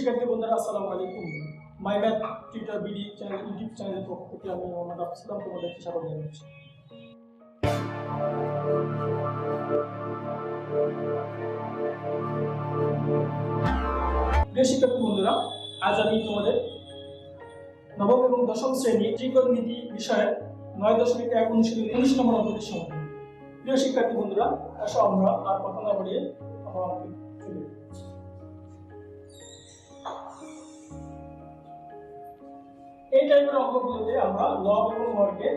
শিক্ষার্থী বন্ধুরা আসসালামু আলাইকুম। মাই math tutor BD channel YouTube চ্যানেলের পক্ষ থেকে আমি মোহাম্মদ আফসালাম তোমাদেরকে স্বাগত জানাচ্ছি। প্রিয় শিক্ষার্থী বন্ধুরা, আজ আমি তোমাদের নবম এবং দশম শ্রেণী ত্রিকোণমিতি বিষয়ের 9.1 অনুশীলনী 19 নম্বর অঙ্কটির সমাধান। প্রিয় শিক্ষার্থী বন্ধুরা, আসো আমরা আর কথা না বাড়িয়ে এই টাইপের অঙ্কগুলোতে আমরা লব এবং হরকে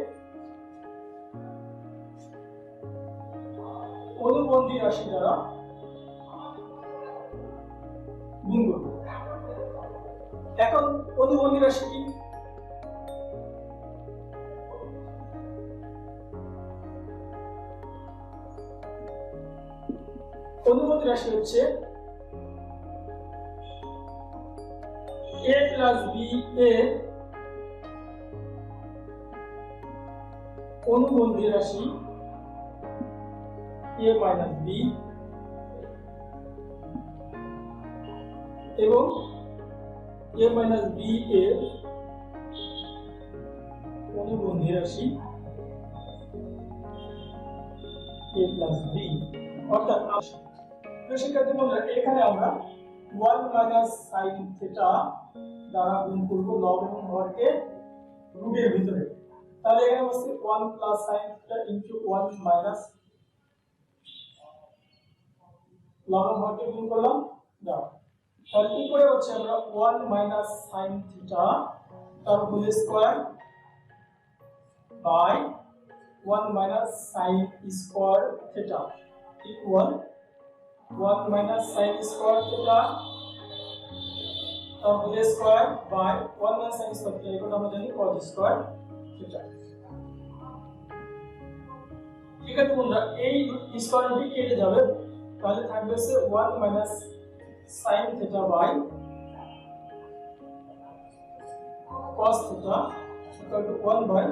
অনুবন্ধী রাশি দ্বারা গুণ করব। এখন অনুবন্ধী রাশি কি? অনুবন্ধী রাশি হচ্ছে a plus b a অনুবন্ধী রাশি a minus b এবং a minus b এর অনুবন্ধী রাশি a plus b। অর্থাৎ শিক্ষার্থী বন্ধুরা, এখানে আমরা 1 minus sin theta দ্বারা গুণ করব লব এবং হরকে রুটের ভিতরে। তাহলে এখানে হচ্ছে 1 plus sin theta into 1 minus লব এবং হরকে গুণ করলাম দাও। তাহলে কি করে হচ্ছে আমরা 1 minus sin theta তার whole square by 1 minus sin square theta equal 1 minus sin square theta তার whole square by 1 minus sin square theta এটা আমরা জানি cos square theta। ঠিক আছে বন্ধুরা, এই স্কয়ারটি কেটে যাবে, তাহলে থাকবে সে 1 minus sin theta by cos theta equal to 1 by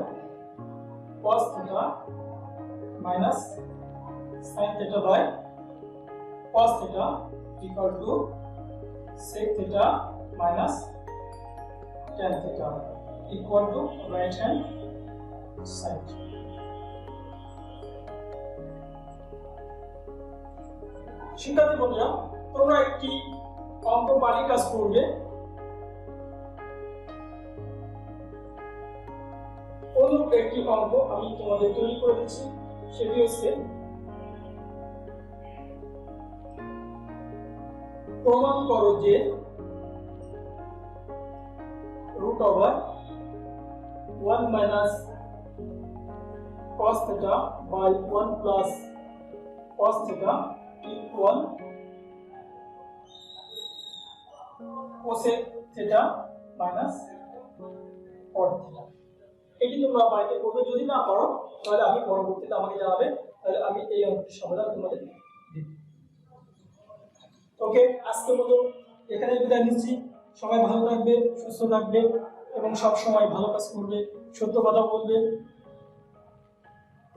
cos theta minus sin theta by cos theta equal to sec theta minus tan theta equal to right hand side। শিক্ষার্থী বন্ধুরা, তোমরা একটি অঙ্ক বাড়ির কাজ করবে। অনুরূপ একটি অঙ্ক আমি তোমাদের তৈরি করে দিচ্ছি, সেটি হচ্ছে প্রমাণ করো যে root over 1 minus cos theta by 1 plus cos theta equal cosec theta minus cot theta। এটি তোমরা বাড়িতে করবে, যদি না পারো তাহলে আমি পরবর্তীতে আমাকে জানাবে, তাহলে আমি এই অঙ্কটির সমাধান তোমাদের দিব। ওকে, আজকের মতো এখানে বিদায় নিচ্ছি। সবাই ভালো থাকবে, সুস্থ থাকবে এবং সব সময় ভালো কাজ করবে, সত্য কথা বলবে।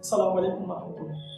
আসসালামু আলাইকুম।